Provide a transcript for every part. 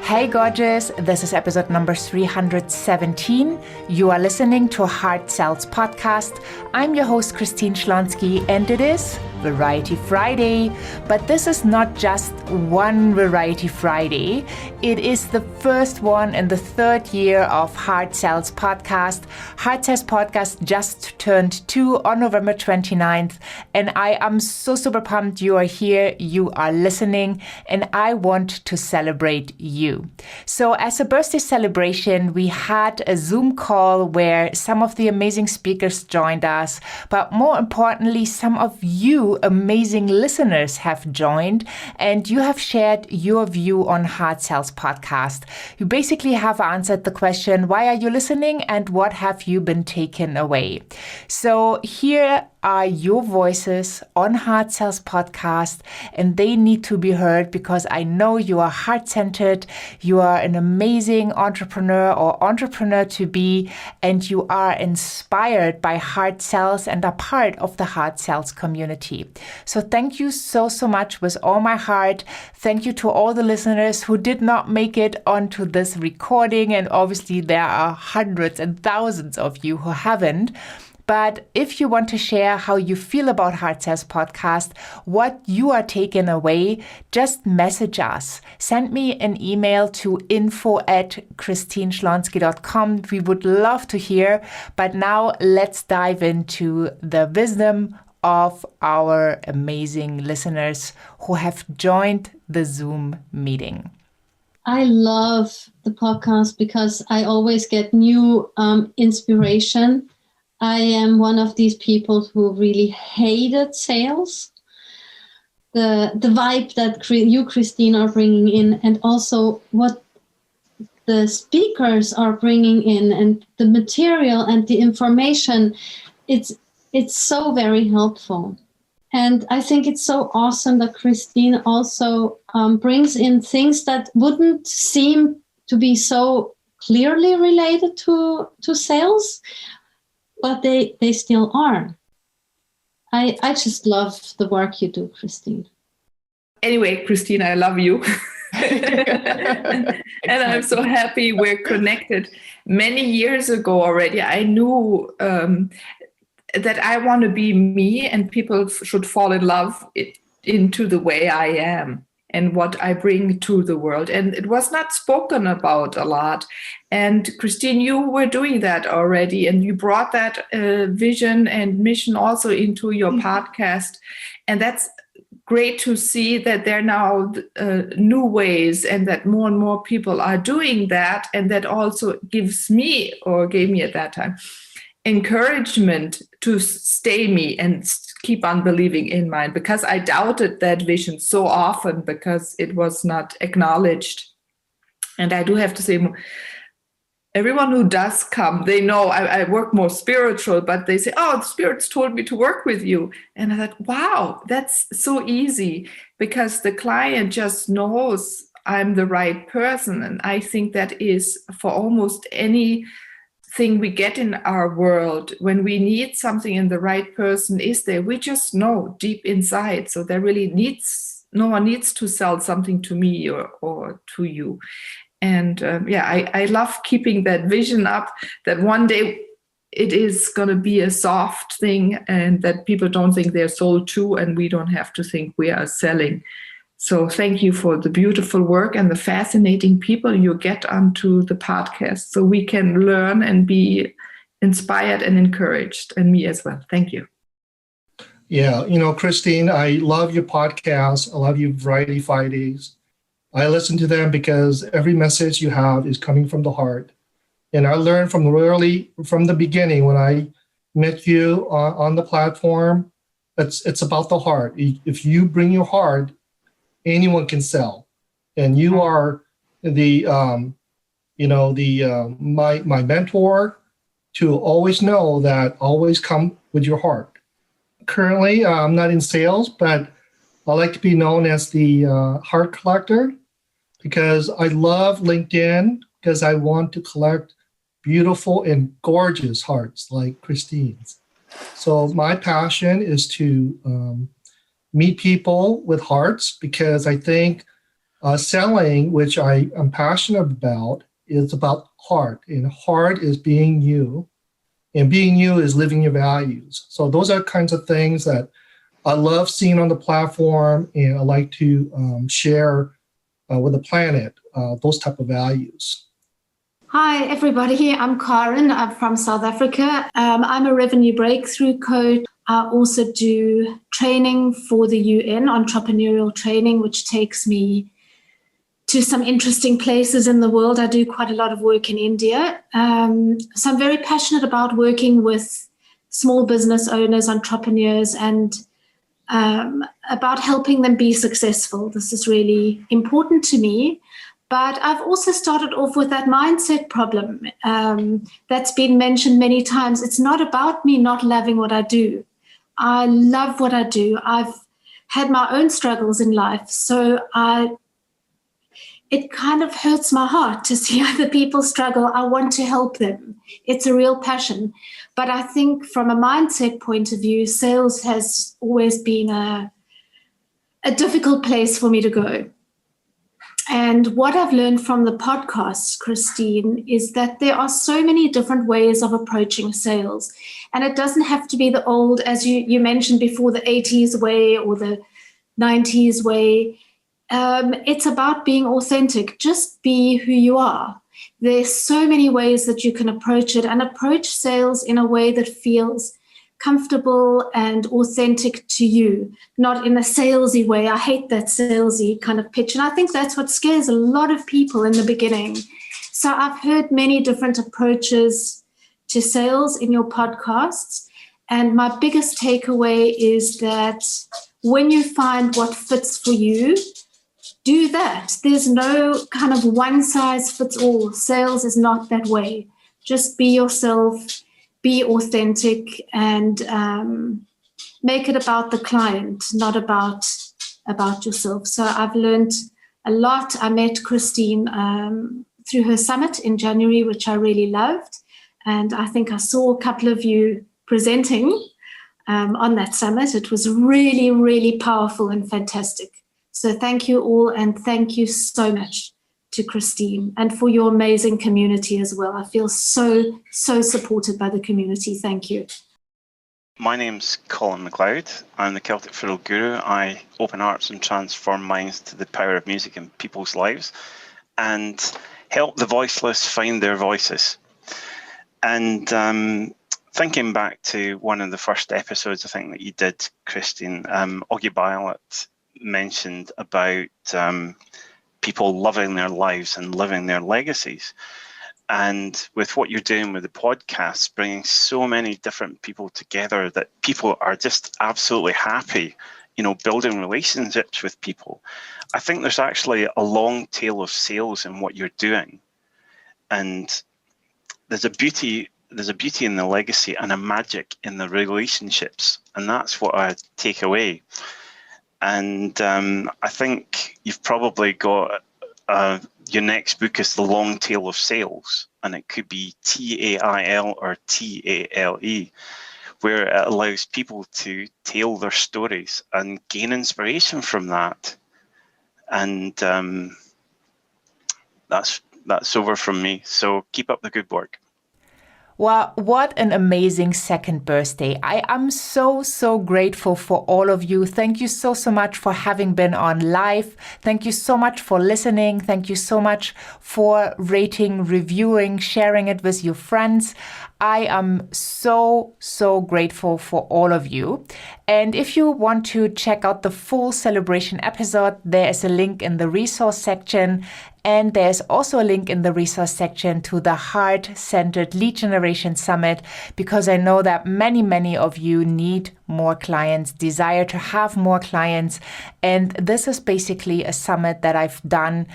Hey gorgeous, this is episode number 317. You are listening to Heart Sells Podcast. I'm your host Christine Schlonski and it is Variety Friday. But this is not just one Variety Friday. It is the first one in the third year of Heart Sells Podcast. Heart Sells Podcast just turned 2 on November 29th and I am so super pumped you are here, you are listening, and I want to celebrate you. So as a birthday celebration, we had a Zoom call where some of the amazing speakers joined us, but more importantly, some of you amazing listeners have joined and you have shared your view on Heart Sells Podcast. You basically have answered the question, why are you listening and what have you been taken away? So here are your voices on Heart Sells Podcast and they need to be heard because I know you are heart-centered, you are an amazing entrepreneur or entrepreneur to be, and you are inspired by Heart Sells and are part of the Heart Sells community. So thank you so much with all my heart. Thank you to all the listeners who did not make it onto this recording, and obviously there are hundreds and thousands of you who haven't. But if you want to share how you feel about Heart Sells Podcast, what you are taking away, just message us. Send me an email to info@christineschlonski.com. We would love to hear. But now let's dive into the wisdom of our amazing listeners who have joined the Zoom meeting. I love the podcast because I always get new inspiration. I am one of these people who really hated sales. The vibe that you, Christine, are bringing in, and also what the speakers are bringing in, and the material and the information, it's so very helpful. And I think it's so awesome that Christine also brings in things that wouldn't seem to be so clearly related to sales, but they still are. I just love the work you do, Christine. Anyway, Christine, I love you. And I'm so happy we're connected. Many years ago already, I knew that I want to be me and people should fall in love into the way I am and what I bring to the world. And it was not spoken about a lot. And Christine, you were doing that already, and you brought that vision and mission also into your podcast. And that's great to see that there are now new ways and that more and more people are doing that. And that also gives me, or gave me at that time, encouragement to stay me and keep on believing in mine, because I doubted that vision so often because it was not acknowledged. And I do have to say, everyone who does come, they know I work more spiritual, but they say, oh, the spirits told me to work with you. And I thought, wow, that's so easy, because the client just knows I'm the right person. And I think that is for almost any thing we get in our world, when we need something and the right person is there, we just know deep inside. So there really no one needs to sell something to me or to you. And I love keeping that vision up, that one day it is going to be a soft thing and that people don't think they're sold to, and we don't have to think we are selling. So thank you for the beautiful work and the fascinating people you get onto the podcast so we can learn and be inspired and encouraged, and me as well. Thank you. Yeah, Christine, I love your podcast. I love your Variety Fridays. I listen to them because every message you have is coming from the heart. And I learned from the beginning when I met you on the platform, it's about the heart. If you bring your heart, anyone can sell. And you are my mentor to always know that always come with your heart. Currently, I'm not in sales, but I like to be known as the heart collector, because I love LinkedIn, because I want to collect beautiful and gorgeous hearts like Christine's. So my passion is to meet people with hearts, because I think Selling, which I am passionate about, is about heart, and heart is being you, and being you is living your values. So those are kinds of things that I love seeing on the platform, and I like to share with the planet those type of values. Hi, everybody. I'm Kareen. I'm from South Africa. I'm a revenue breakthrough coach. I also do training for the UN, entrepreneurial training, which takes me to some interesting places in the world. I do quite a lot of work in India. So I'm very passionate about working with small business owners, entrepreneurs, and about helping them be successful. This is really important to me. But I've also started off with that mindset problem that's been mentioned many times. It's not about me not loving what I do. I love what I do. I've had my own struggles in life. So it kind of hurts my heart to see other people struggle. I want to help them. It's a real passion. But I think from a mindset point of view, sales has always been a difficult place for me to go. And what I've learned from the podcast, Christine, is that there are so many different ways of approaching sales. And it doesn't have to be the old, as you mentioned before, the 80s way or the 90s way. It's about being authentic. Just be who you are. There's so many ways that you can approach it, and approach sales in a way that feels comfortable and authentic to you, not in a salesy way. I hate that salesy kind of pitch. And I think that's what scares a lot of people in the beginning. So I've heard many different approaches to sales in your podcasts. And my biggest takeaway is that when you find what fits for you, do that. There's no kind of one size fits all. Sales is not that way. Just be yourself, be authentic, and make it about the client, not about yourself. So I've learned a lot. I met Christine through her summit in January, which I really loved. And I think I saw a couple of you presenting on that summit. It was really, really powerful and fantastic. So thank you all, and thank you so much to Christine, and for your amazing community as well. I feel so supported by the community. Thank you. My name's Colin MacLeod. I'm the Celtic Fiddle Guru. I open hearts and transform minds to the power of music in people's lives, and help the voiceless find their voices. And thinking back to one of the first episodes, I think that you did, Christine, Augie Violet mentioned about people loving their lives and living their legacies. And with what you're doing with the podcast, bringing so many different people together, that people are just absolutely happy, building relationships with people. I think there's actually a long tail of sales in what you're doing. And there's a beauty in the legacy and a magic in the relationships. And that's what I take away. And I think you've probably got your next book is The Long Tail of Sales, and it could be TAIL or TALE, where it allows people to tell their stories and gain inspiration from that. And that's over from me. So keep up the good work. Well, what an amazing second birthday. I am so grateful for all of you. Thank you so much for having been on live. Thank you so much for listening. Thank you so much for rating, reviewing, sharing it with your friends. I am so grateful for all of you. And if you want to check out the full celebration episode, there is a link in the resource section. And there's also a link in the resource section to the Heart-Centered Lead Generation Summit, because I know that many of you need more clients, desire to have more clients. And this is basically a summit that I've done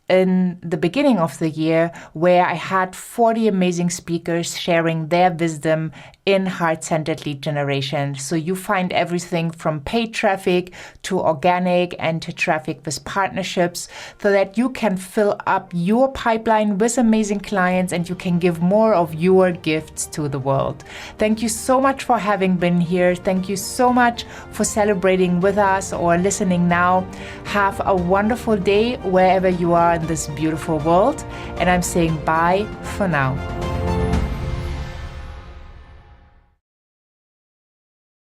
in the beginning of the year, where I had 40 amazing speakers sharing their wisdom in heart-centered lead generation. So you find everything from paid traffic to organic and to traffic with partnerships, so that you can fill up your pipeline with amazing clients and you can give more of your gifts to the world. Thank you so much for having been here. Thank you so much for celebrating with us or listening now. Have a wonderful day wherever you are in this beautiful world. And I'm saying bye for now.